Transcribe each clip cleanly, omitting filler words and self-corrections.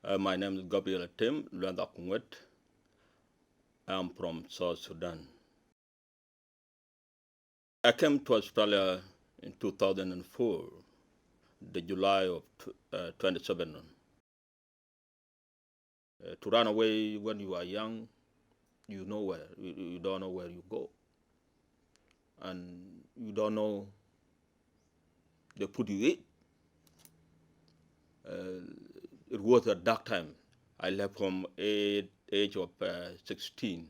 My name is Gabriel Tim Luanda. I'm from South Sudan. I came to Australia in 2004, the July of 27. To run away when you are young, you know where. You don't know where you go. And you don't know the food you eat. It was a dark time. I left from age of 16.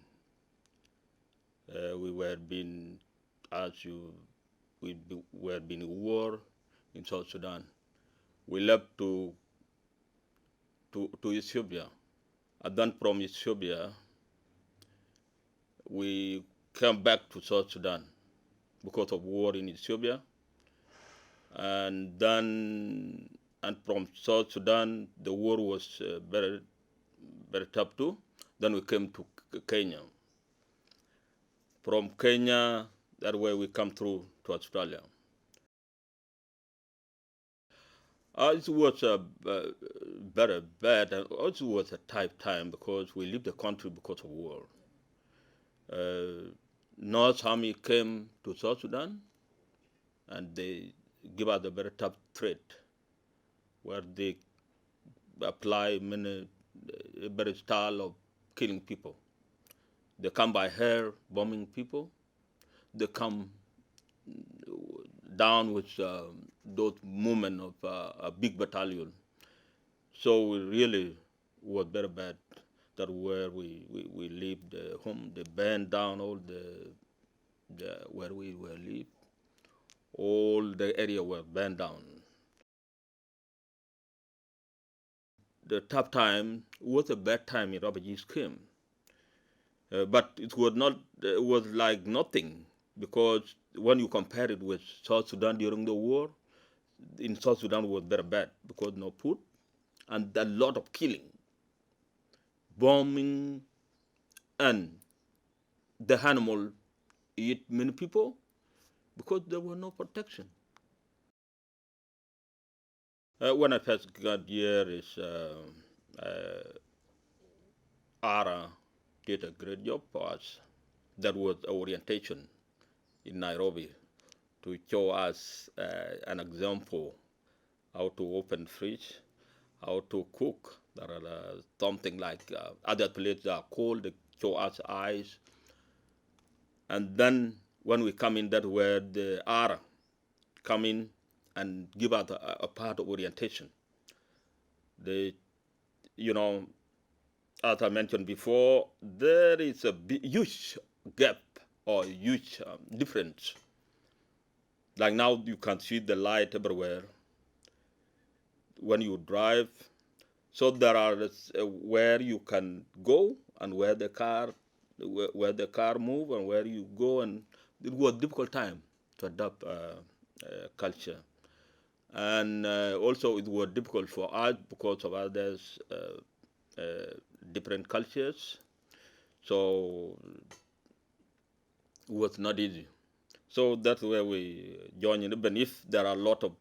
We were being, as you, were being war in South Sudan. We left to Ethiopia. And then from Ethiopia, we came back to South Sudan because of war in Ethiopia. And then, and from South Sudan, the war was very, very tough too. Then we came to Kenya. From Kenya, that way we come through to Australia. It was very bad, and also was a tight time because we left the country because of war. North Army came to South Sudan, and they give us a very tough threat, where they apply many very style of killing people. They come by air, bombing people. They come down with those movement of a big battalion. So we really was very bad. That where we lived the home. They burned down all the where we were live. All the area were burned down. The tough time was a bad time in refugees came. But it was not. It was like nothing because when you compare it with South Sudan during the war, in South Sudan was very bad because no food and a lot of killing, bombing, and the animal eat many people because there was no protection. When I first got here, is Ara did a great job for us. That was orientation in Nairobi to show us an example how to open fridge, how to cook. There are something like other places are called, they show us eyes. And then when we come in, that where the R come in and give us a part of orientation. They, you know, as I mentioned before, there is a huge gap or huge difference. Like now you can see the light everywhere when you drive. So there are where you can go and where the car move and where you go, and it was a difficult time to adapt culture. And also it was difficult for us because of others different cultures. So it was not easy. So that's where we join in. Even if there are a lot of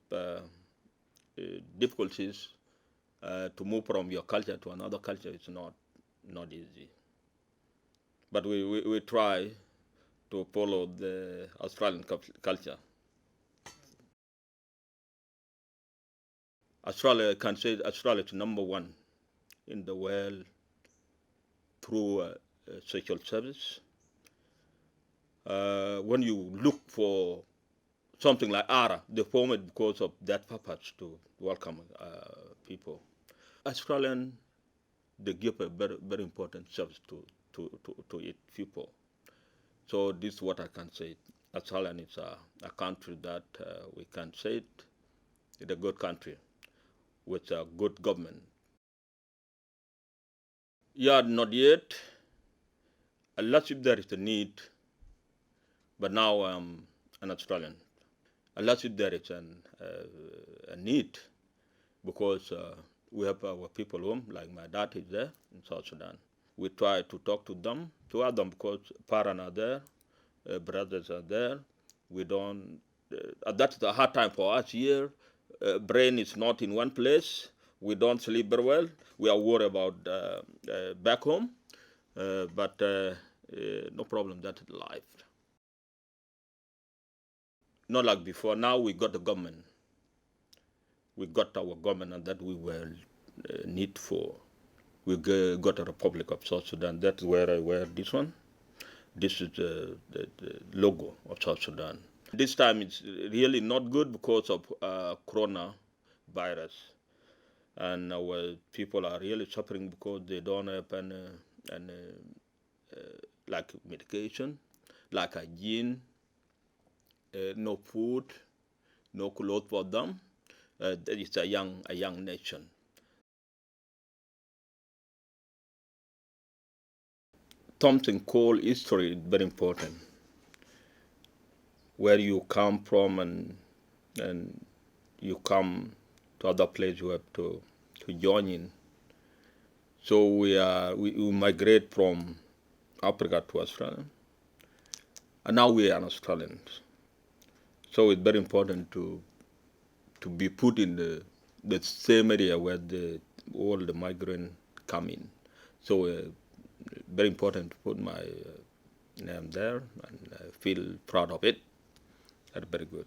difficulties to move from your culture to another culture, it's not easy. But we try to follow the Australian culture. Australia can say Australia is number one in the world through social service. When you look for something like ARA, they form it because of that purpose to welcome people. Australian, they give a very, very important service to its people. So this is what I can say. Australia is a country that we can say it's a good country with a good government. Yeah, not yet, unless if there is a need, but now I'm an Australian. Unless if there is a need, because we have our people home, like my dad is there in South Sudan. We try to talk to them because parents are there, brothers are there. We don't, that's the hard time for us here. Brain is not in one place. We don't sleep very well. We are worried about back home, but no problem. That's life. Not like before. Now we got the government. We got our government, and that we were need for. We got a Republic of South Sudan. That's where I wear this one. This is the logo of South Sudan. This time it's really not good because of coronavirus, and our people are really suffering because they don't have any like medication, like hygiene, no food, no clothes for them. That is a young nation. Something called history is very important. Where you come from and you come to other place, you have to join in. So we migrate from Africa to Australia, and now we are Australians. So it's very important to be put in the same area where all the migrants come in. So very important to put my name there, and I feel proud of it. That's very good.